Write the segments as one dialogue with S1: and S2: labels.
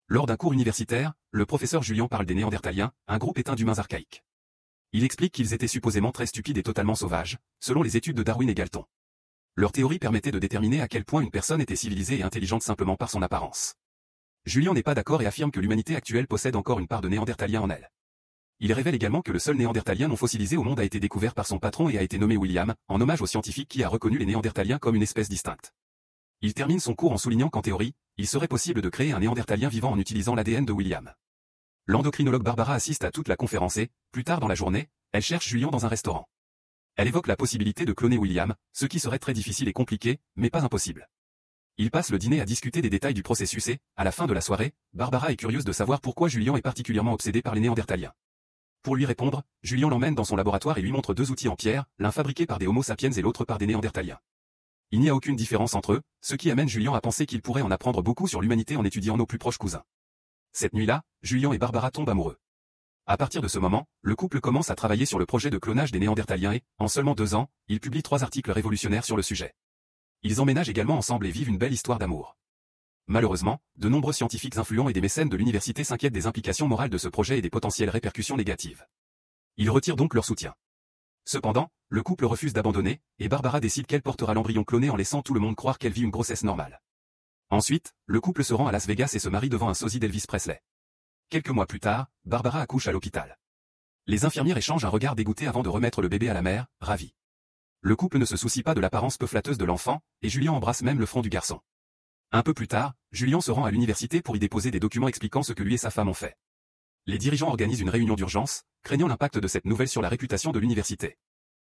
S1: Lors d'un cours universitaire, le professeur Julian parle des Néandertaliens, un groupe éteint d'humains archaïques. Il explique qu'ils étaient supposément très stupides et totalement sauvages, selon les études de Darwin et Galton. Leur théorie permettait de déterminer à quel point une personne était civilisée et intelligente simplement par son apparence. Julian n'est pas d'accord et affirme que l'humanité actuelle possède encore une part de Néandertalien en elle. Il révèle également que le seul Néandertalien non fossilisé au monde a été découvert par son patron et a été nommé William, en hommage au scientifique qui a reconnu les Néandertaliens comme une espèce distincte. Il termine son cours en soulignant qu'en théorie, il serait possible de créer un Néandertalien vivant en utilisant l'ADN de William. L'endocrinologue Barbara assiste à toute la conférence et, plus tard dans la journée, elle cherche Julian dans un restaurant. Elle évoque la possibilité de cloner William, ce qui serait très difficile et compliqué, mais pas impossible. Ils passent le dîner à discuter des détails du processus et, à la fin de la soirée, Barbara est curieuse de savoir pourquoi Julian est particulièrement obsédé par les Néandertaliens. Pour lui répondre, Julian l'emmène dans son laboratoire et lui montre deux outils en pierre, l'un fabriqué par des Homo sapiens et l'autre par des Néandertaliens. Il n'y a aucune différence entre eux, ce qui amène Julian à penser qu'il pourrait en apprendre beaucoup sur l'humanité en étudiant nos plus proches cousins. Cette nuit-là, Julian et Barbara tombent amoureux. À partir de ce moment, le couple commence à travailler sur le projet de clonage des Néandertaliens et, en seulement 2 ans, ils publient 3 articles révolutionnaires sur le sujet. Ils emménagent également ensemble et vivent une belle histoire d'amour. Malheureusement, de nombreux scientifiques influents et des mécènes de l'université s'inquiètent des implications morales de ce projet et des potentielles répercussions négatives. Ils retirent donc leur soutien. Cependant, le couple refuse d'abandonner, et Barbara décide qu'elle portera l'embryon cloné en laissant tout le monde croire qu'elle vit une grossesse normale. Ensuite, le couple se rend à Las Vegas et se marie devant un sosie d'Elvis Presley. Quelques mois plus tard, Barbara accouche à l'hôpital. Les infirmières échangent un regard dégoûté avant de remettre le bébé à la mère, ravie. Le couple ne se soucie pas de l'apparence peu flatteuse de l'enfant, et Julian embrasse même le front du garçon. Un peu plus tard, Julian se rend à l'université pour y déposer des documents expliquant ce que lui et sa femme ont fait. Les dirigeants organisent une réunion d'urgence, craignant l'impact de cette nouvelle sur la réputation de l'université.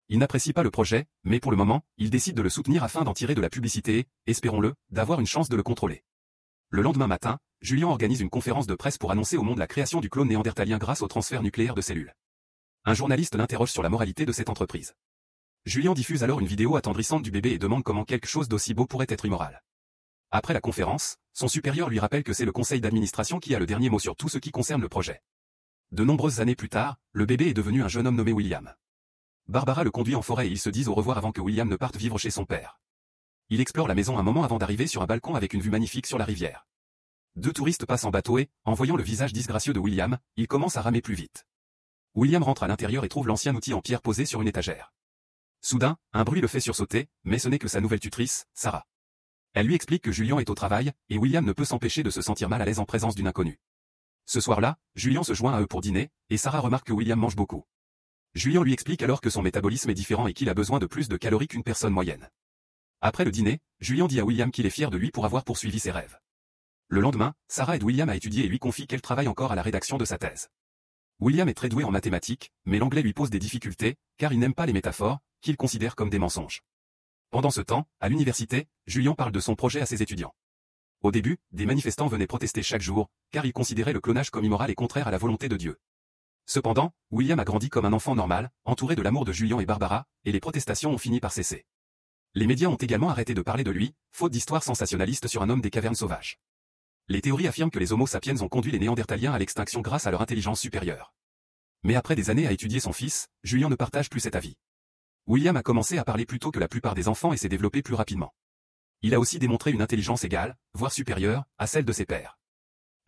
S1: Ils n'apprécient pas le projet, mais pour le moment, ils décident de le soutenir afin d'en tirer de la publicité et, espérons-le, d'avoir une chance de le contrôler. Le lendemain matin, Julian organise une conférence de presse pour annoncer au monde la création du clone néandertalien grâce au transfert nucléaire de cellules. Un journaliste l'interroge sur la moralité de cette entreprise. Julian diffuse alors une vidéo attendrissante du bébé et demande comment quelque chose d'aussi beau pourrait être immoral. Après la conférence, son supérieur lui rappelle que c'est le conseil d'administration qui a le dernier mot sur tout ce qui concerne le projet. De nombreuses années plus tard, le bébé est devenu un jeune homme nommé William. Barbara le conduit en forêt et ils se disent au revoir avant que William ne parte vivre chez son père. Il explore la maison un moment avant d'arriver sur un balcon avec une vue magnifique sur la rivière. 2 touristes passent en bateau et, en voyant le visage disgracieux de William, ils commencent à ramer plus vite. William rentre à l'intérieur et trouve l'ancien outil en pierre posé sur une étagère. Soudain, un bruit le fait sursauter, mais ce n'est que sa nouvelle tutrice, Sarah. Elle lui explique que Julian est au travail, et William ne peut s'empêcher de se sentir mal à l'aise en présence d'une inconnue. Ce soir-là, Julian se joint à eux pour dîner, et Sarah remarque que William mange beaucoup. Julian lui explique alors que son métabolisme est différent et qu'il a besoin de plus de calories qu'une personne moyenne. Après le dîner, Julian dit à William qu'il est fier de lui pour avoir poursuivi ses rêves. Le lendemain, Sarah aide William à étudier et lui confie qu'elle travaille encore à la rédaction de sa thèse. William est très doué en mathématiques, mais l'anglais lui pose des difficultés, car il n'aime pas les métaphores, qu'il considère comme des mensonges. Pendant ce temps, à l'université, Julian parle de son projet à ses étudiants. Au début, des manifestants venaient protester chaque jour, car ils considéraient le clonage comme immoral et contraire à la volonté de Dieu. Cependant, William a grandi comme un enfant normal, entouré de l'amour de Julian et Barbara, et les protestations ont fini par cesser. Les médias ont également arrêté de parler de lui, faute d'histoires sensationnalistes sur un homme des cavernes sauvages. Les théories affirment que les Homo sapiens ont conduit les Néandertaliens à l'extinction grâce à leur intelligence supérieure. Mais après des années à étudier son fils, Julian ne partage plus cet avis. William a commencé à parler plus tôt que la plupart des enfants et s'est développé plus rapidement. Il a aussi démontré une intelligence égale, voire supérieure, à celle de ses pairs.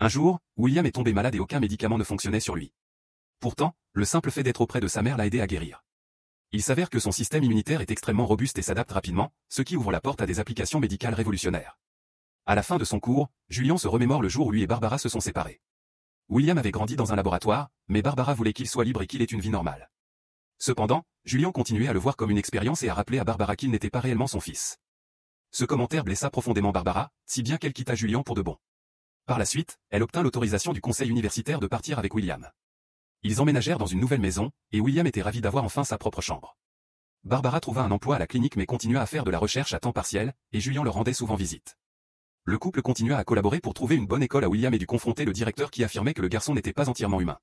S1: Un jour, William est tombé malade et aucun médicament ne fonctionnait sur lui. Pourtant, le simple fait d'être auprès de sa mère l'a aidé à guérir. Il s'avère que son système immunitaire est extrêmement robuste et s'adapte rapidement, ce qui ouvre la porte à des applications médicales révolutionnaires. À la fin de son cours, Julian se remémore le jour où lui et Barbara se sont séparés. William avait grandi dans un laboratoire, mais Barbara voulait qu'il soit libre et qu'il ait une vie normale. Cependant, Julian continuait à le voir comme une expérience et à rappeler à Barbara qu'il n'était pas réellement son fils. Ce commentaire blessa profondément Barbara, si bien qu'elle quitta Julian pour de bon. Par la suite, elle obtint l'autorisation du conseil universitaire de partir avec William. Ils emménagèrent dans une nouvelle maison, et William était ravi d'avoir enfin sa propre chambre. Barbara trouva un emploi à la clinique mais continua à faire de la recherche à temps partiel, et Julian leur rendait souvent visite. Le couple continua à collaborer pour trouver une bonne école à William et dut confronter le directeur qui affirmait que le garçon n'était pas entièrement humain.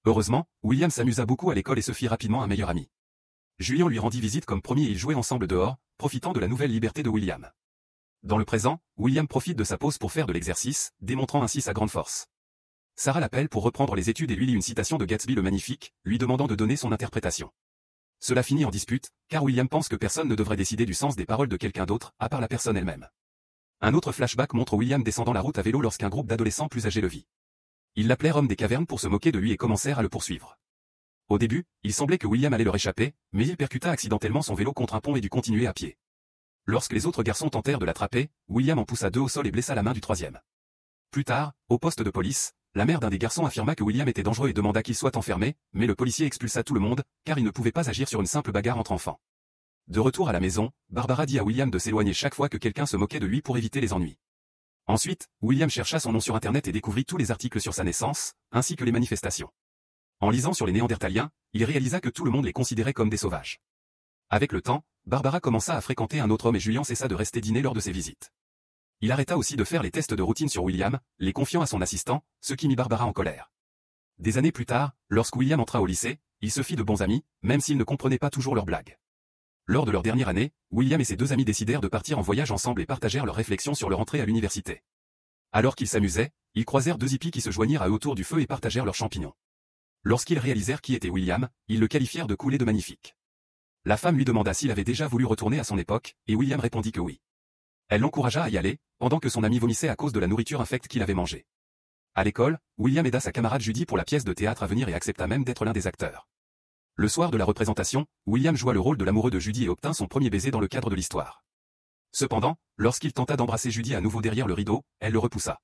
S1: Heureusement, William s'amusa beaucoup à l'école et se fit rapidement un meilleur ami. Julian lui rendit visite comme promis et ils jouaient ensemble dehors, profitant de la nouvelle liberté de William. Dans le présent, William profite de sa pause pour faire de l'exercice, démontrant ainsi sa grande force. Sarah l'appelle pour reprendre les études et lui lit une citation de Gatsby le Magnifique, lui demandant de donner son interprétation. Cela finit en dispute, car William pense que personne ne devrait décider du sens des paroles de quelqu'un d'autre, à part la personne elle-même. Un autre flashback montre William descendant la route à vélo lorsqu'un groupe d'adolescents plus âgés le vit. Ils l'appelèrent homme des cavernes pour se moquer de lui et commencèrent à le poursuivre. Au début, il semblait que William allait leur échapper, mais il percuta accidentellement son vélo contre un pont et dut continuer à pied. Lorsque les autres garçons tentèrent de l'attraper, William en poussa deux au sol et blessa la main du troisième. Plus tard, au poste de police, la mère d'un des garçons affirma que William était dangereux et demanda qu'il soit enfermé, mais le policier expulsa tout le monde, car il ne pouvait pas agir sur une simple bagarre entre enfants. De retour à la maison, Barbara dit à William de s'éloigner chaque fois que quelqu'un se moquait de lui pour éviter les ennuis. Ensuite, William chercha son nom sur Internet et découvrit tous les articles sur sa naissance, ainsi que les manifestations. En lisant sur les Néandertaliens, il réalisa que tout le monde les considérait comme des sauvages. Avec le temps, Barbara commença à fréquenter un autre homme et Julian cessa de rester dîner lors de ses visites. Il arrêta aussi de faire les tests de routine sur William, les confiant à son assistant, ce qui mit Barbara en colère. Des années plus tard, lorsque William entra au lycée, il se fit de bons amis, même s'ils ne comprenaient pas toujours leurs blagues. Lors de leur dernière année, William et ses deux amis décidèrent de partir en voyage ensemble et partagèrent leurs réflexions sur leur entrée à l'université. Alors qu'ils s'amusaient, ils croisèrent deux hippies qui se joignirent à eux autour du feu et partagèrent leurs champignons. Lorsqu'ils réalisèrent qui était William, ils le qualifièrent de cool et de magnifique. La femme lui demanda s'il avait déjà voulu retourner à son époque, et William répondit que oui. Elle l'encouragea à y aller, pendant que son ami vomissait à cause de la nourriture infecte qu'il avait mangée. À l'école, William aida sa camarade Judy pour la pièce de théâtre à venir et accepta même d'être l'un des acteurs. Le soir de la représentation, William joua le rôle de l'amoureux de Judy et obtint son premier baiser dans le cadre de l'histoire. Cependant, lorsqu'il tenta d'embrasser Judy à nouveau derrière le rideau, elle le repoussa.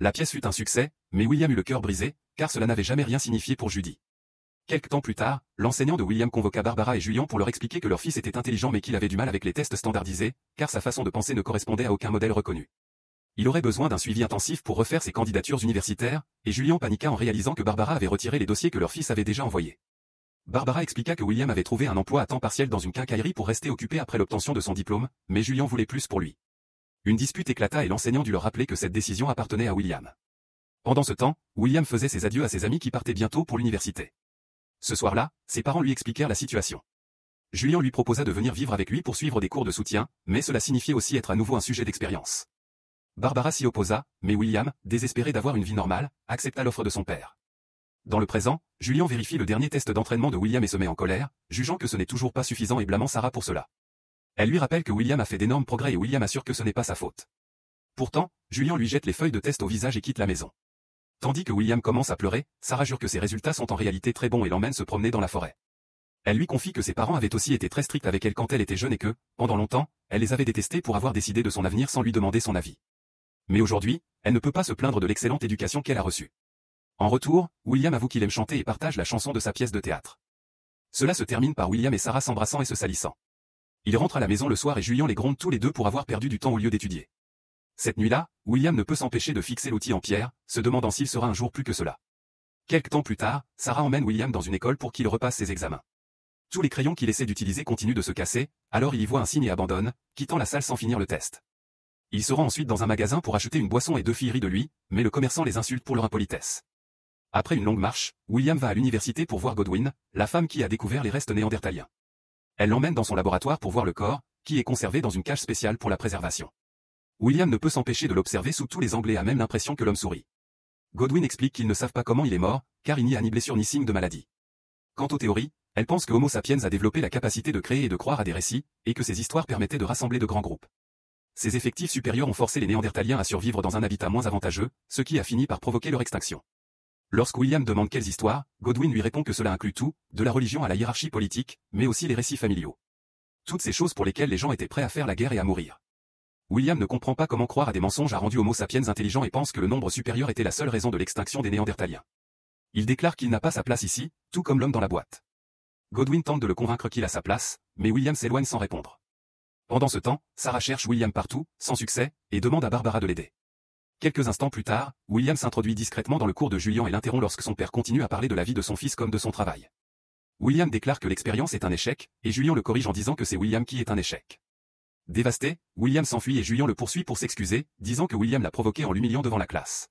S1: La pièce fut un succès, mais William eut le cœur brisé, car cela n'avait jamais rien signifié pour Judy. Quelque temps plus tard, l'enseignant de William convoqua Barbara et Julian pour leur expliquer que leur fils était intelligent mais qu'il avait du mal avec les tests standardisés, car sa façon de penser ne correspondait à aucun modèle reconnu. Il aurait besoin d'un suivi intensif pour refaire ses candidatures universitaires, et Julian paniqua en réalisant que Barbara avait retiré les dossiers que leur fils avait déjà envoyés. Barbara expliqua que William avait trouvé un emploi à temps partiel dans une quincaillerie pour rester occupé après l'obtention de son diplôme, mais Julian voulait plus pour lui. Une dispute éclata et l'enseignant dut leur rappeler que cette décision appartenait à William. Pendant ce temps, William faisait ses adieux à ses amis qui partaient bientôt pour l'université. Ce soir-là, ses parents lui expliquèrent la situation. Julian lui proposa de venir vivre avec lui pour suivre des cours de soutien, mais cela signifiait aussi être à nouveau un sujet d'expérience. Barbara s'y opposa, mais William, désespéré d'avoir une vie normale, accepta l'offre de son père. Dans le présent, Julian vérifie le dernier test d'entraînement de William et se met en colère, jugeant que ce n'est toujours pas suffisant et blâmant Sarah pour cela. Elle lui rappelle que William a fait d'énormes progrès et William assure que ce n'est pas sa faute. Pourtant, Julian lui jette les feuilles de test au visage et quitte la maison. Tandis que William commence à pleurer, Sarah jure que ses résultats sont en réalité très bons et l'emmène se promener dans la forêt. Elle lui confie que ses parents avaient aussi été très stricts avec elle quand elle était jeune et que, pendant longtemps, elle les avait détestés pour avoir décidé de son avenir sans lui demander son avis. Mais aujourd'hui, elle ne peut pas se plaindre de l'excellente éducation qu'elle a reçue. En retour, William avoue qu'il aime chanter et partage la chanson de sa pièce de théâtre. Cela se termine par William et Sarah s'embrassant et se salissant. Ils rentrent à la maison le soir et Julian les gronde tous les deux pour avoir perdu du temps au lieu d'étudier. Cette nuit-là, William ne peut s'empêcher de fixer l'outil en pierre, se demandant s'il sera un jour plus que cela. Quelque temps plus tard, Sarah emmène William dans une école pour qu'il repasse ses examens. Tous les crayons qu'il essaie d'utiliser continuent de se casser, alors il y voit un signe et abandonne, quittant la salle sans finir le test. Il se rend ensuite dans un magasin pour acheter une boisson et deux filles rient de lui, mais le commerçant les insulte pour leur impolitesse. Après une longue marche, William va à l'université pour voir Godwin, la femme qui a découvert les restes néandertaliens. Elle l'emmène dans son laboratoire pour voir le corps, qui est conservé dans une cage spéciale pour la préservation. William ne peut s'empêcher de l'observer sous tous les angles et a même l'impression que l'homme sourit. Godwin explique qu'ils ne savent pas comment il est mort, car il n'y a ni blessure ni signe de maladie. Quant aux théories, elle pense que Homo sapiens a développé la capacité de créer et de croire à des récits, et que ces histoires permettaient de rassembler de grands groupes. Ces effectifs supérieurs ont forcé les Néandertaliens à survivre dans un habitat moins avantageux, ce qui a fini par provoquer leur extinction. Lorsque William demande quelles histoires, Godwin lui répond que cela inclut tout, de la religion à la hiérarchie politique, mais aussi les récits familiaux. Toutes ces choses pour lesquelles les gens étaient prêts à faire la guerre et à mourir. William ne comprend pas comment croire à des mensonges a rendu Homo sapiens intelligent et pense que le nombre supérieur était la seule raison de l'extinction des Néandertaliens. Il déclare qu'il n'a pas sa place ici, tout comme l'homme dans la boîte. Godwin tente de le convaincre qu'il a sa place, mais William s'éloigne sans répondre. Pendant ce temps, Sarah cherche William partout, sans succès, et demande à Barbara de l'aider. Quelques instants plus tard, William s'introduit discrètement dans le cours de Julian et l'interrompt lorsque son père continue à parler de la vie de son fils comme de son travail. William déclare que l'expérience est un échec, et Julian le corrige en disant que c'est William qui est un échec. Dévasté, William s'enfuit et Julian le poursuit pour s'excuser, disant que William l'a provoqué en l'humiliant devant la classe.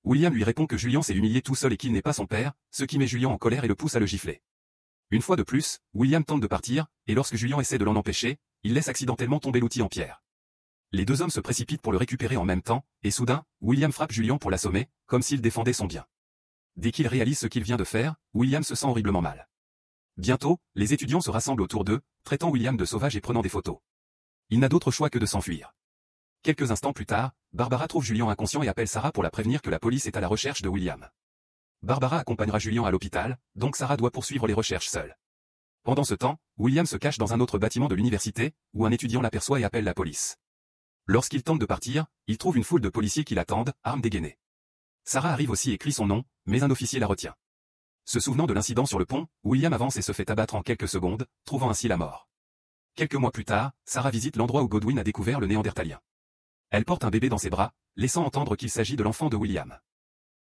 S1: William lui répond que Julian s'est humilié tout seul et qu'il n'est pas son père, ce qui met Julian en colère et le pousse à le gifler. Une fois de plus, William tente de partir, et lorsque Julian essaie de l'en empêcher, il laisse accidentellement tomber l'outil en pierre. Les deux hommes se précipitent pour le récupérer en même temps, et soudain, William frappe Julian pour l'assommer, comme s'il défendait son bien. Dès qu'il réalise ce qu'il vient de faire, William se sent horriblement mal. Bientôt, les étudiants se rassemblent autour d'eux, traitant William de sauvage et prenant des photos. Il n'a d'autre choix que de s'enfuir. Quelques instants plus tard, Barbara trouve Julian inconscient et appelle Sarah pour la prévenir que la police est à la recherche de William. Barbara accompagnera Julian à l'hôpital, donc Sarah doit poursuivre les recherches seule. Pendant ce temps, William se cache dans un autre bâtiment de l'université, où un étudiant l'aperçoit et appelle la police. Lorsqu'il tente de partir, il trouve une foule de policiers qui l'attendent, armes dégaînées. Sarah arrive aussi et crie son nom, mais un officier la retient. Se souvenant de l'incident sur le pont, William avance et se fait abattre en quelques secondes, trouvant ainsi la mort. Quelques mois plus tard, Sarah visite l'endroit où Godwin a découvert le Néandertalien. Elle porte un bébé dans ses bras, laissant entendre qu'il s'agit de l'enfant de William.